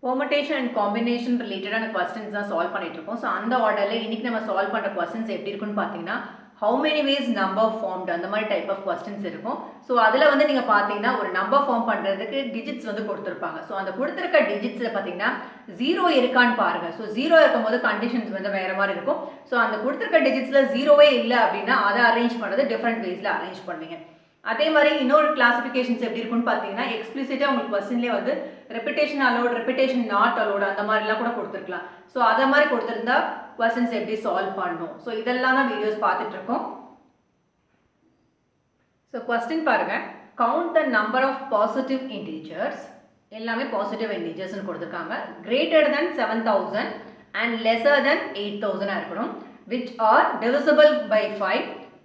Permutation and combination related questions தான் solve பண்ணிட்டு இருக்கோம். So அந்த ஆர்டர்ல இன்னைக்கு நம்ம solve பண்ற questions எப்படி இருக்குன்னு பாத்தீங்கன்னா how many ways number formed அந்த மாதிரி type of questions இருக்கும். So அதுல வந்து நீங்க பாத்தீங்கன்னா ஒரு number form பண்றதுக்கு digits வந்து கொடுத்திருப்பாங்க. So அந்த கொடுத்திருக்க digitsல பாத்தீங்கன்னா 0 இருக்கான்னு பாருங்க. So 0 இருக்கும்போது conditions வந்து வேற மாதிரி இருக்கும். So அந்த கொடுத்திருக்க digitsல 0வே இல்ல அப்படின்னா அதை அரேஞ்ச் பண்றது different waysல அரேஞ்ச் பண்ணுவீங்க. அதே மாதிரி இன்னொரு கிளாசிஃபிகேஷன்ஸ் எப்படி இருக்குன்னு பார்த்தீங்கன்னா எக்ஸ்பிளிசிட்டாக உங்களுக்கு கொஸ்டின்லேயே வந்து repetition allowed repetition not allowed அந்த மாதிரிலாம் கூட கொடுத்துருக்கலாம். ஸோ அதை மாதிரி கொடுத்துருந்தா கொஸ்டின்ஸ் எப்படி சால்வ் பண்ணணும். ஸோ இதெல்லாம் தான் வீடியோஸ் பார்த்துட்டு இருக்கோம். ஸோ கொஸ்டின் பாருங்க, count the number of positive integers, எல்லாமே பாசிட்டிவ் இன்டீஜர்ஸ்னு கொடுத்துருக்காங்க. Greater than 7000 and lesser than 8000 இருக்கணும், which are divisible by 5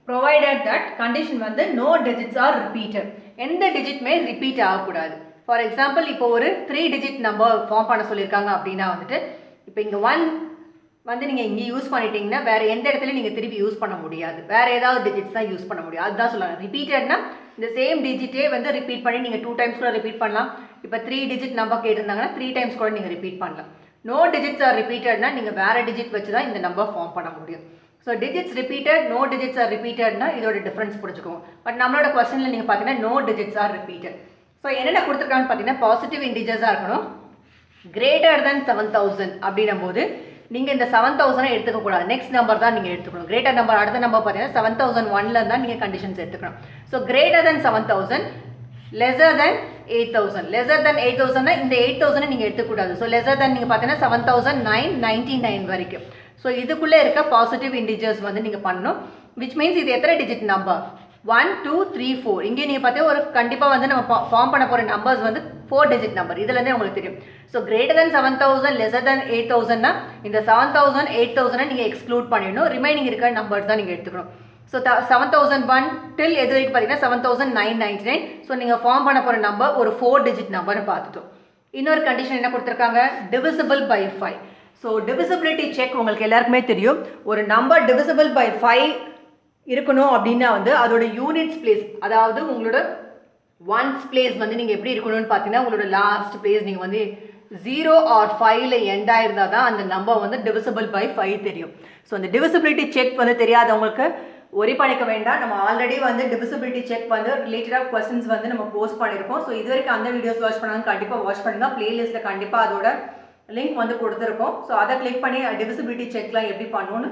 provided that condition வந்து no digits are repeated. எந்த டிஜிட்மே ரிப்பீட் ஆகக்கூடாது. ஃபார் எக்ஸாம்பிள் இப்போ ஒரு 3 டிஜிட் நம்பர் ஃபார்ம் பண்ண சொல்லியிருக்காங்க அப்படின்னா வந்துட்டு இப்போ இங்கே 1 வந்து நீங்கள் இங்கே யூஸ் பண்ணிட்டீங்கன்னா வேறு எந்த இடத்துல நீங்கள் திருப்பி யூஸ் பண்ண முடியாது, வேறு ஏதாவது டிஜிட்ஸ் தான் யூஸ் பண்ண முடியும். அதுதான் சொல்லலாம். ரிப்பீட்டட்னா இந்த சேம் டிஜிட்டே வந்து ரிப்பீட் பண்ணி நீங்கள் 2 டைம்ஸ் கூட ரிப்பீட் பண்ணலாம். இப்போ 3 டிஜிட் நம்பர் கேட்டிருந்தாங்கன்னா 3 டைம்ஸ் கூட நீங்கள் ரிப்பீட் பண்ணலாம். நோ டிஜிட்ஸ் ஆர் ரிப்பீட்டட்னா நீங்கள் வேறு டிஜிட் வச்சு தான் இந்த நம்பர் ஃபார்ம் பண்ண முடியும். So digits repeated, no digits are ரிப்பீட்டட்னா இதோட டிஃப்ரென்ஸ் புரிஞ்சுக்கோங்க. பட் நம்மளோட கொஸ்டினில் நீங்கள் பார்த்தீங்கன்னா no digits are repeated. So என்னென்ன கொடுத்துருக்காங்கன்னு பார்த்தீங்கன்னா பாசிட்டிவ் இன்டிஜர்ஸாக இருக்கணும். கிரேட்டர் தென் 7000 அப்படின்னும் போது நீங்கள் இந்த 7000 எடுத்துக்கக்கூடாது, நெக்ஸ்ட் நம்பர் தான் நீங்கள் எடுத்துக்கணும். கிரேட்டர் நம்பர் அடுத்த நம்பர் பார்த்தீங்கன்னா 7001 தான் நீங்கள் கண்டிஷன்ஸ் எடுத்துக்கணும். So greater than 7000, lesser than 8000. Lesser than 8000னா இந்த 8000 நீங்கள் எடுத்துக்கூடாது. ஸோ லெஸர் தென் நீங்கள் பார்த்தீங்கன்னா 7999 வரைக்கும். ஸோ இதுக்குள்ளே இருக்க பாசிட்டிவ் இன்டிஜர்ஸ் வந்து நீங்கள் பண்ணணும். விச் மீன்ஸ் இது எத்தனை டிஜிட் நம்பர் 1 2 3 4. இங்கே நீங்கள் பார்த்தீங்கன்னா ஒரு கண்டிப்பாக வந்து நம்ம ஃபார்ம் பண்ண போகிற நம்பர்ஸ் வந்து 4 டிஜிட் நம்பர். இதுலேருந்தே உங்களுக்கு தெரியும். So greater than 7000 lesser than 8000னா இந்த 7000 8000 நீங்கள் எக்ஸ்க்ளூட் பண்ணிடணும். ரிமைனிங் இருக்கிற நம்பர்ஸ் தான் நீங்கள் எடுத்துக்கணும். ஸோ 7001 டில் எது வரைக்கும் பார்த்தீங்கன்னா 7999. ஸோ நீங்கள் ஃபார்ம் பண்ண போகிற நம்பர் ஒரு 4 டிஜிட் நம்பர்னு பார்த்துட்டோம். இன்னொரு கண்டிஷன் என்ன கொடுத்துருக்காங்க, divisible by 5. So divisibility check உங்களுக்கு எல்லாருக்குமே தெரியும். ஒரு நம்பர் டிவிசிபிள் பை 5 இருக்கணும் அப்படின்னா வந்து அதோட யூனிட்ஸ் பிளேஸ், அதாவது உங்களோட ஒன்ஸ் பிளேஸ் வந்து நீங்கள் எப்படி இருக்கணும்னு பார்த்தீங்கன்னா உங்களோட லாஸ்ட் பிளேஸ் நீங்கள் வந்து 0 ஆர் 5ல் எண்ட் ஆயிருந்தால் தான் அந்த நம்பர் வந்து டிவிசிபிள் பை 5 தெரியும். ஸோ அந்த டிவிசிபிலிட்டி செக் வந்து தெரியாதவங்களுக்கு ஒரி பண்ணிக்க வேண்டாம். நம்ம ஆல்ரெடி வந்து டிவிசிபிலிட்டி செக் வந்து ரிலேட்டடாக கொஸ்டின்ஸ் வந்து நம்ம போஸ்ட் பண்ணியிருக்கோம். ஸோ இது வரைக்கும் அந்த வீடியோஸ் வாட்ச் பண்ணாங்க கண்டிப்பாக வாட்ச் பண்ணுங்கள். பிளேலிஸ்ட்டில் கண்டிப்பாக அதோட லிங்க் வந்து கொடுத்துருக்கோம். ஸோ அதை கிளிக் பண்ணி டிவிசிபிலிட்டி செக்லாம் எப்படி பண்ணணும்னு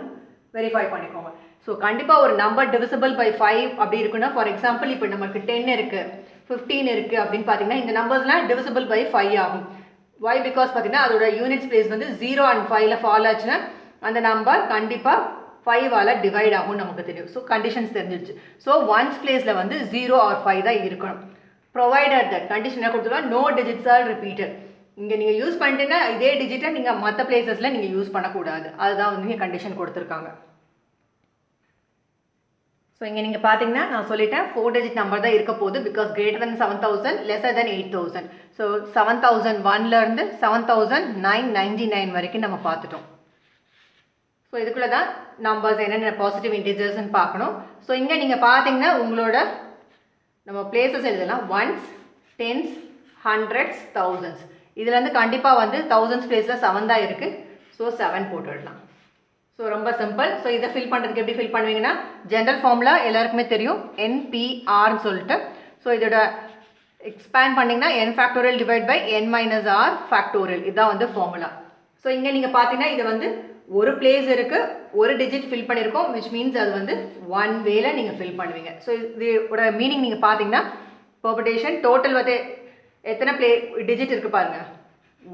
வெரிஃபை பண்ணிக்கோங்க. ஸோ கண்டிப்பாக ஒரு நம்பர் டிவிசிபிள் பை 5 அப்படி இருக்குன்னா, ஃபார் எக்ஸாம்பிள் இப்போ நமக்கு 10 இருக்குது 15 இருக்குது அப்படின்னு பார்த்தீங்கன்னா இந்த நம்பர்ஸ்லாம் டிவிசிபிள் பை 5 ஆகும். வை பிகாஸ் பார்த்தீங்கன்னா அதோட யூனிட்ஸ் பிளேஸ் வந்து 0 அண்ட் 5ல் ஃபால் ஆச்சுன்னா அந்த நம்பர் கண்டிப்பாக 5ஆல் டிவைட் ஆகும் நமக்கு தெரியும். ஸோ கண்டிஷன்ஸ் தெரிஞ்சிருச்சு. ஸோ ஒன்ஸ் பிளேஸில் வந்து 0 ஆர் 5 தான் இருக்கணும். ப்ரொவைடட் தட் கண்டிஷன் என்ன கொடுத்துருக்கோம், நோ டிஜிட்ஸ் ஆர் ரிப்பீட்டட். இங்கே நீங்கள் யூஸ் பண்ணிட்டீங்கன்னா இதே டிஜிட்டை நீங்கள் மற்ற பிளேசஸில் நீங்கள் யூஸ் பண்ணக்கூடாது. அதுதான் வந்து நீங்கள் கண்டிஷன் கொடுத்துருக்காங்க. ஸோ இங்கே நீங்கள் பார்த்தீங்கன்னா நான் சொல்லிட்டேன் 4 டிஜிட் நம்பர் தான் இருக்க போகுது. Because greater than 7000 lesser than 8000. So 7001லேருந்து 7999 வரைக்கும் நம்ம பார்த்துட்டோம். ஸோ இதுக்குள்ளே தான் நம்பர்ஸ் என்னென்ன பாசிட்டிவ் இன்டிஜர்ஸ்ன்னு பார்க்கணும். ஸோ இங்கே நீங்கள் பார்த்தீங்கன்னா உங்களோட நம்ம பிளேசஸ் எழுதலாம், ஒன்ஸ், டென்ஸ், ஹண்ட்ரட்ஸ், தௌசண்ட்ஸ். இதுலேருந்து கண்டிப்பாக வந்து தௌசண்ட்ஸ் பிளேஸில் 7 தான் இருக்குது. ஸோ 7 போட்டுடலாம். ஸோ ரொம்ப சிம்பிள். ஸோ இதை ஃபில் பண்ணுறதுக்கு எப்படி ஃபில் பண்ணுவீங்கன்னா ஜென்ரல் ஃபார்முலா எல்லாருக்குமே தெரியும், NPRன்னு சொல்லிட்டு. ஸோ இதோட எக்ஸ்பேண்ட் பண்ணிங்கன்னா n factorial divide by n minus r factorial. இதுதான் வந்து ஃபார்முலா. ஸோ இங்கே நீங்கள் பார்த்தீங்கன்னா இது வந்து ஒரு பிளேஸ் இருக்குது, ஒரு டிஜிட் ஃபில் பண்ணியிருக்கோம், விச் மீன்ஸ் அது வந்து 1 வேல நீங்கள் ஃபில் பண்ணுவீங்க. ஸோ இதோட மீனிங் நீங்கள் பார்த்தீங்கன்னா பெர்முடேஷன் டோட்டல் வந்து எத்தனை டிஜிட் இருக்குது பாருங்கள்,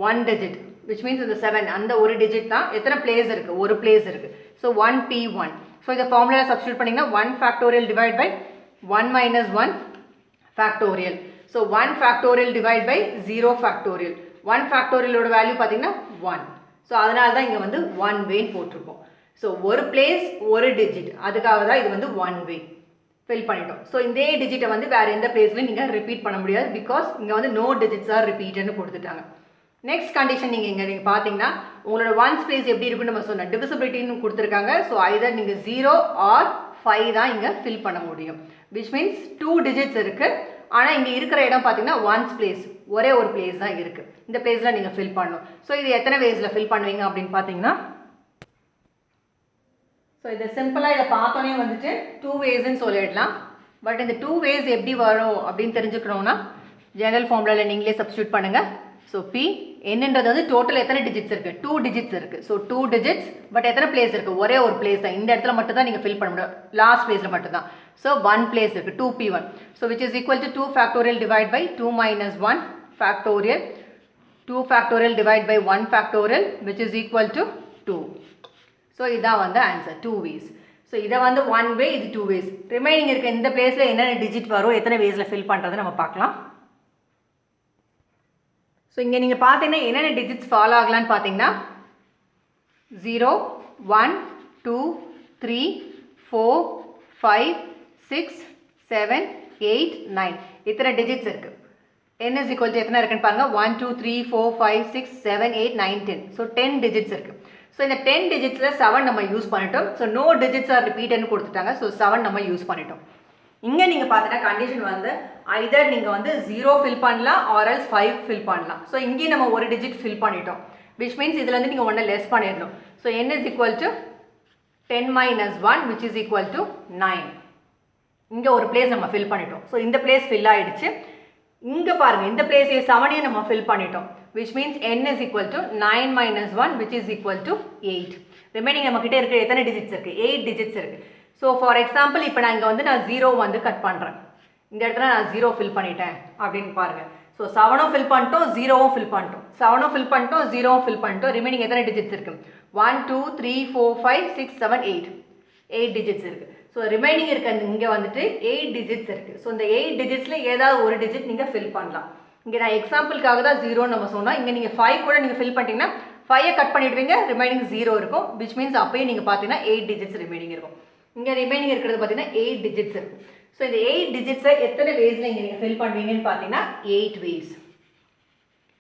1 டிஜிட், விச் மீன்ஸ் இந்த 7 அந்த ஒரு டிஜிட் தான். எத்தனை பிளேஸ் இருக்குது, ஒரு பிளேஸ் இருக்குது. So 1P1. ஸோ இந்த ஃபார்முலா சப்ஸ்டியூட் பண்ணிங்கன்னா 1 factorial divide by 1 minus 1 factorial. So 1 factorial divide by 0 factorial. 1 ஃபேக்டோரியலோட வேல்யூ பார்த்தீங்கன்னா 1. ஸோ அதனால தான் இங்கே வந்து 1 வேன்னு போட்டிருக்கோம். ஸோ ஒரு பிளேஸ் ஒரு டிஜிட், அதுக்காக தான் இது வந்து 1 வே ஃபில் பண்ணிட்டோம். ஸோ இதே டிஜிட்டை வந்து வேறு எந்த பிளேஸ்லையும் நீங்கள் ரிப்பீட் பண்ண முடியாது. பிகாஸ் இங்கே வந்து நோ டிஜிட்ஸ் ஆர் ரிப்பீட்டட்னு கொடுத்துட்டாங்க. நெக்ஸ்ட் கண்டிஷன் நீங்கள் பார்த்தீங்கன்னா உங்களோட ஒன்ஸ் பிளேஸ் எப்படி இருக்குன்னு நம்ம சொன்னோம், டிவிசிபிலிட்டின்னு கொடுத்துருக்காங்க. ஸோ ஐதர் நீங்கள் 0 ஆர் 5 தான் இங்கே ஃபில் பண்ண முடியும். விச் மீன்ஸ் 2 டிஜிட்ஸ் இருக்குது, ஆனால் இங்கே இருக்கிற இடம் பார்த்தீங்கன்னா ஒன்ஸ் பிளேஸ், ஒரே ஒரு பிளேஸ் தான் இருக்குது. இந்த பிளேஸில் நீங்கள் ஃபில் பண்ணணும். ஸோ இது எத்தனை வேஸில் ஃபில் பண்ணுவீங்க அப்படின்னு பார்த்தீங்கன்னா, ஸோ இதை சிம்பிளாக இதை பார்த்தோன்னே வந்துட்டு 2 வேஸ்ன்னு சொல்லிடலாம். பட் இந்த 2 வேஸ் எப்படி வரும் அப்படின்னு தெரிஞ்சுக்கணுன்னா ஜெனரல் ஃபார்முலாவில் நீங்களே சப்ஸ்டியூட் பண்ணுங்கள். ஸோ பி என்னன்றது வந்து டோட்டல் எத்தனை டிஜிட்ஸ் இருக்குது, 2 டிஜிட்ஸ் இருக்குது. ஸோ 2 டிஜிட்ஸ், பட் எத்தனை பிளேஸ் இருக்குது, ஒரே ஒரு பிளேஸ் தான். இந்த இடத்துல மட்டும் தான் நீங்கள் ஃபில் பண்ண முடியும், லாஸ்ட் பிளேஸில் மட்டும் தான். ஸோ 1 பிளேஸ் இருக்குது, 2p1. So which is equal to 2 factorial divide by 2 minus 1 factorial, 2 factorial divide by 1 factorial which is equal to 2. So இதான் வந்து ஆன்சர், 2 வேஸ். ஸோ இதை வந்து 1 வே, இது 2 வேஸ். ரிமைனிங் இருக்க இந்த பிளேஸில் என்னென்ன டிஜிட் வரும், எத்தனை வேஸில் ஃபில் பண்ணுறது நம்ம பார்க்கலாம். ஸோ இங்கே நீங்கள் பார்த்தீங்கன்னா என்னென்ன டிஜிட்ஸ் ஃபாலோ ஆகலான்னு பார்த்தீங்கன்னா 0, 1, 2, 3, 4, 5, 6, 7, 8, 9 இத்தனை டிஜிட்ஸ் இருக்குது. n is equal to எத்தனை இருக்குன்னு பாருங்கள், 1, 2, 3, 4, 5, 6, 7, 8, 9, 10. ஸோ 10 டிஜிட்ஸ் இருக்குது. ஸோ இந்த 10 டிஜிட்ஸில் 7 நம்ம யூஸ் பண்ணிட்டோம். ஸோ நோ டிஜிட்ஸ் ஆர் ரிப்பீட்டட்னு கொடுத்துட்டாங்க. ஸோ 7 நம்ம யூஸ் பண்ணிட்டோம். இங்கே நீங்கள் பார்த்தீங்கன்னா கண்டிஷன் வந்து ஐதர் நீங்கள் வந்து 0 ஃபில் பண்ணலாம் ஆர் எல்ஸ் 5 ஃபில் பண்ணலாம். ஸோ இங்கேயும் நம்ம ஒரு டிஜிட் ஃபில் பண்ணிட்டோம், விச் மீன்ஸ் இதில் வந்து நீங்கள் 1 லெஸ் பண்ணிடணும். So n is equal to 10 minus 1 which is equal to 9. இங்கே ஒரு பிளேஸ் நம்ம ஃபில் பண்ணிட்டோம். ஸோ இந்த பிளேஸ் ஃபில் ஆகிடுச்சு. இங்கே பாருங்கள், இந்த பிளேஸ் 7ஐயும் நம்ம ஃபில் பண்ணிட்டோம், which means n is equal to 9 minus 1 which is equal to 8. Remaining நம்மக்கிட்ட இருக்கிற எத்தனை டிஜிட்ஸ் இருக்குது, 8 டிஜிட்ஸ் இருக்குது. ஸோ ஃபார் எக்ஸாம்பிள் இப்போ நான் இங்கே வந்து நான் 0 வந்து கட் பண்ணுறேன், இந்த இடத்துல நான் 0 ஃபில் பண்ணிட்டேன் அப்படின்னு பாருங்கள். ஸோ 7ம் ஃபில் பண்ணிட்டோம், 0வும் ஃபில் பண்ணிட்டோம், 7ம் ஃபில் பண்ணிட்டோம், 0வும் ஃபில் பண்ணிட்டோம். ரிமைனிங் எத்தனை டிஜிட்ஸ் இருக்குது, 1, 2, 3, 4, 5, 6, 7, 8 டிஜிட்ஸ் இருக்குது. ஸோ ரிமைனிங் இருக்க இங்கே வந்துட்டு 8 டிஜிட்ஸ் இருக்குது. ஸோ இந்த 8 டிஜிட்ஸில் ஏதாவது ஒரு டிஜிட் நீங்கள் ஃபில் பண்ணலாம். இங்கே நான் எக்ஸாம்பிளுக்காக தான் 0 நம்ம சொன்னோம். இங்கே நீங்கள் 5 கூட நீங்கள் ஃபில் பண்ணிட்டீங்கன்னா 5ஐ கட் பண்ணிவிடுவீங்க, ரிமைனிங் 0 இருக்கும், விச் மீன்ஸ் அப்போயும் நீங்கள் பார்த்தீங்கன்னா 8 டிஜிட்ஸ் ரிமைனிங் இருக்கும். இங்கே ரிமைனிங் இருக்கிறது பார்த்தீங்கன்னா 8 டிஜிட்ஸ் இருக்குது. ஸோ இந்த 8 டிஜிட்ஸை எத்தனை வேஸில் இங்கே நீங்கள் ஃபில் பண்ணுவீங்கன்னு பார்த்தீங்கன்னா 8 வேஸ்.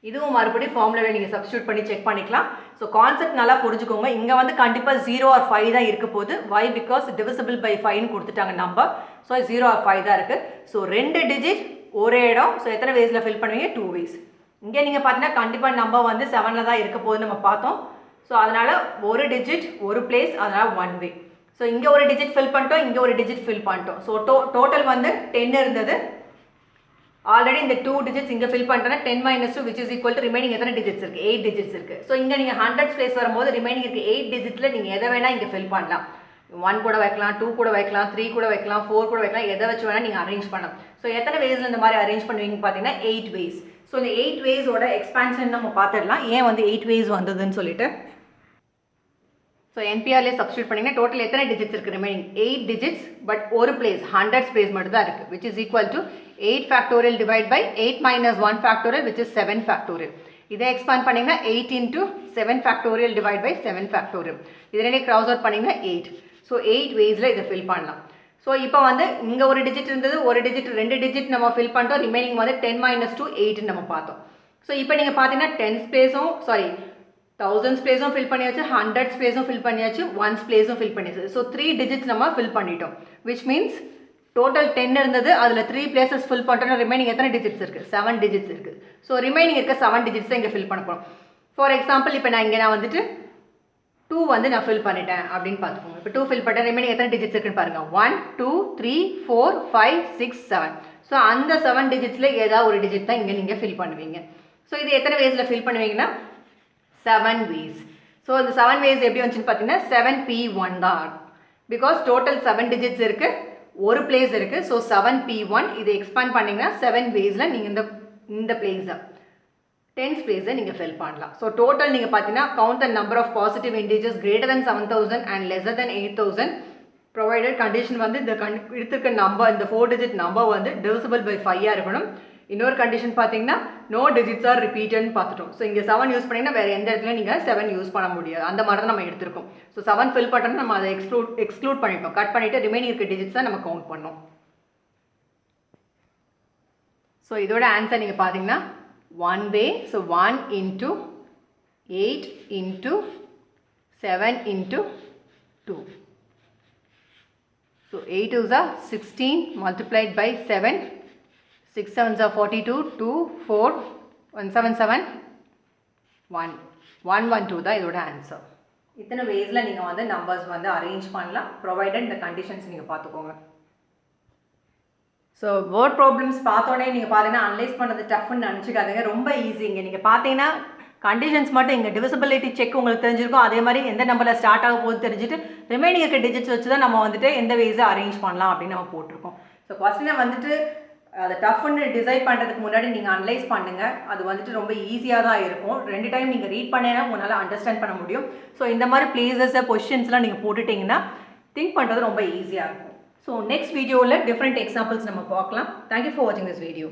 இதுவும் மறுபடியும் ஃபார்முலாவில் நீங்கள் சப்ஸ்டியூட் பண்ணி செக் பண்ணிக்கலாம். ஸோ கான்செப்ட் நல்லா புரிஞ்சுக்கோங்க. இங்கே வந்து கண்டிப்பாக 0 or 5 தான் இருக்க போகுது. வை, பிகாஸ் டிவிசிபிள் பை 5ன்னு கொடுத்துட்டாங்க நம்பர். ஸோ 0 or 5 தான் இருக்குது. ஸோ 2 டிஜிட் ஒரே இடம். ஸோ எத்தனை வேஸில் ஃபில் பண்ணுவீங்க, 2 வேஸ். இங்கே நீங்கள் பார்த்தீங்கன்னா கண்டிப்பாக நம்பர் வந்து 7ல் தான் இருக்க போகுதுன்னு நம்ம பார்த்தோம். ஸோ அதனால் ஒரு டிஜிட் ஒரு பிளேஸ், அதனால் 1 வே. ஸோ இங்கே ஒரு டிஜிட் ஃபில் பண்ணிட்டோம், இங்கே ஒரு டிஜிட் ஃபில் பண்ணிட்டோம். ஸோ டோட்டல் வந்து 10 இருந்தது. ஆல்ரெடி இந்த 2 டிஜிட்ஸ் இங்கே ஃபில் பண்ணுறேன்னா 10 minus 2 which is equal to remaining எத்தனை டிஜிட்ஸ் இருக்குது, 8 டிஜிட்ஸ் இருக்குது. ஸோ இங்கே நீங்கள் 100 பிளேஸ் வரும்போது ரிமைனிங் இருக்குது 8 டிஜிட்ஸில் நீங்கள் எதை வேணால் இங்கே ஃபில் பண்ணலாம். 1 கூட வைக்கலாம், 2 கூட வைக்கலாம், 3 கூட வைக்கலாம், 4 கூட வைக்கலாம், எதை வச்சு வேணால் நீங்கள் அரேஞ்ச் பண்ணலாம். ஸோ எத்தனை வேஸில் இந்த மாதிரி அரேஞ்ச் பண்ணுவீங்க பார்த்தீங்கன்னா 8 வேஸ். ஸோ இந்த 8 வேஸோட எக்ஸ்பான்ஷன் நம்ம பார்த்துடலாம், ஏன் வந்து 8 வேஸ் வந்ததுன்னு சொல்லிட்டு. ஸோ என்பிஆர்லேயே சப்ஸ்டியூட் பண்ணிங்கன்னா டோட்டல் எத்தனை டிஜிட்ஸ் இருக்குது, ரிமைனிங் 8 டிஜிட்ஸ், பட் ஒரு பிளேஸ் 100 பிளேஸ் மட்டும் தான் இருக்குது, which is equal to 8 factorial divide by 8 minus 1 factorial which is 7 factorial. இதை எக்ஸ்பாண்ட் பண்ணிங்கன்னா 8 into 7 factorial divide by 7 factorial. இதனே க்ராஸ் அவுட் பண்ணிங்கன்னா 8. ஸோ 8 வேஸில் இதை ஃபில் பண்ணலாம். ஸோ இப்போ வந்து இங்கே ஒரு டிஜிட் இருந்தது, ஒரு டிஜிட் 2 டிஜிட் நம்ம ஃபில் பண்ணிட்டோம், ரிமைனிங் வந்து 10 minus 2 8 நம்ம பார்த்தோம். ஸோ இப்போ நீங்கள் பார்த்தீங்கன்னா 10 ஸ்பேஸும் 1000 ஸ்பேஸும் ஃபில் பண்ணியாச்சு, 100 ஸ்பேஸும் ஃபில் பண்ணியாச்சு, 1 ஸ்பேஸும் ஃபில் பண்ணியாச்சு. ஸோ 3 டிஜிட்ஸ் நம்ம ஃபில் பண்ணிட்டோம், விச் மீன்ஸ் டோட்டல் 10 இருந்தது, அதில் 3 பிளேசஸ் ஃபில் பண்ணிட்டோம்னா ரிமைனிங் எத்தனை டிஜிட்ஸ் இருக்குது, 7 டிஜிட்ஸ் இருக்குது. ஸோ ரிமைனிங் இருக்க 7 டிஜிட்ஸை இங்கே ஃபில் பண்ண போகிறோம். ஃபார் எக்ஸாம்பிள் இப்போ நான் வந்துட்டு 2 வந்து நான் ஃபில் பண்ணிட்டேன் அப்படின்னு பார்த்துக்கோங்க. இப்போ 2 ஃபில் பண்ணிட்டேன், ரிமைனிங் எத்தனை டிஜிட்ஸ் இருக்குன்னு பாருங்கள், 1, 2, 3, 4, 5, 6, 7. ஸோ அந்த 7 டிஜிட்ஸில் ஏதாவது ஒரு டிஜிட் தான் இங்கே நீங்கள் ஃபில் பண்ணுவீங்க. ஸோ இது எத்தனை வேஸில் ஃபில் பண்ணுவீங்கன்னா 7 ways. ஸோ இந்த 7 ways எப்படி வந்துச்சுன்னு பார்த்தீங்கன்னா 7p1 தான், பிகாஸ் டோட்டல் 7 டிஜிட்ஸ் இருக்குது, ஒரு பிளேஸ் இருக்குது. ஸோ 7p1 இதை எக்ஸ்பேண்ட் பண்ணிங்கன்னா 7 வேஸில் நீங்கள் இந்த பிளேஸை 10th பிளேஸை நீங்கள் ஃபில் பண்ணலாம். ஸோ டோட்டல் நீங்கள் பார்த்தீங்கன்னா count the number of positive integers greater than 7000 and lesser than 8000 provided condition வந்து இந்த எடுத்துருக்க நம்பர், இந்த 4 டிஜிட் நம்பர் வந்து divisible by 5 இருக்கணும். இன்னொரு கண்டிஷன் பார்த்தீங்கன்னா நோ டிஜிட்ஸ் ஆர் ரிப்பீட்டட்னு பார்த்துட்டோம். ஸோ இங்கே 7 யூஸ் பண்ணிங்கன்னா வேறு எந்த இடத்துல நீங்கள் 7 யூஸ் பண்ண முடியாது, அந்த மாதிரி தான் நம்ம எடுத்திருக்கோம். ஸோ 7 ஃபில் பண்ணோம்னா நம்ம அதை எக்ஸ்க்ளூட் பண்ணிட்டோம், கட் பண்ணிவிட்டு ரிமைனிங் இருக்க டிஜிட்ஸ் தான் நம்ம கவுண்ட் பண்ணோம். ஸோ இதோட ஆன்சர் நீங்கள் பார்த்தீங்கன்னா 1 way. So 1 into 8 into 7 into 2. So 8 is 16 multiplied by 7. 6 7s are 42, 2, 4, 177, 1, 112 தான் இதோட ஆன்சர். இத்தனை வேஸில் நீங்கள் வந்து நம்பர்ஸ் வந்து அரேஞ்ச் பண்ணலாம், ப்ரொவைடட் இந்த கண்டிஷன்ஸ் நீங்கள் பார்த்துக்கோங்க. ஸோ வேர்ட் ப்ராப்ளம்ஸ் பார்த்தோன்னே நீங்கள் பார்த்தீங்கன்னா அனலைஸ் பண்ணுறது டஃப்னு நினச்சிக்காதீங்க, ரொம்ப ஈஸிங்க. நீங்கள் பார்த்தீங்கன்னா கண்டிஷன்ஸ் மட்டும் இங்கே டிவிசிபிலிட்டி செக் உங்களுக்கு தெரிஞ்சிருக்கும், அதே மாதிரி எந்த நம்பரில் ஸ்டார்ட் ஆக போகுது தெரிஞ்சுட்டு ரிமைனிங் இருக்க டிஜிட்ஸ் வச்சு தான் நம்ம வந்துட்டு எந்த வேஸை அரேஞ்ச் பண்ணலாம் அப்படின்னு நம்ம போட்டிருக்கோம். ஸோ கொஸ்டினை வந்துட்டு அதை டஃப்னு டிசைட் பண்ணுறதுக்கு முன்னாடி நீங்கள் அனலைஸ் பண்ணுங்கள், அது வந்துட்டு ரொம்ப ஈஸியாக தான் இருக்கும். 2 டைம் நீங்கள் ரீட் பண்ணேன்னா உங்களால் அண்டர்ஸ்டாண்ட் பண்ண முடியும். ஸோ இந்த மாதிரி பிளேசஸை பொசிஷன்ஸ்லாம் நீங்கள் போட்டுட்டிங்கன்னா திங்க் பண்ணுறது ரொம்ப ஈஸியாக இருக்கும். ஸோ நெக்ஸ்ட் வீடியோவில் டிஃப்ரெண்ட் எக்ஸாம்பிள்ஸ் நம்ம பார்க்கலாம். தேங்க்யூ ஃபார் வாட்சிங் திஸ் வீடியோ.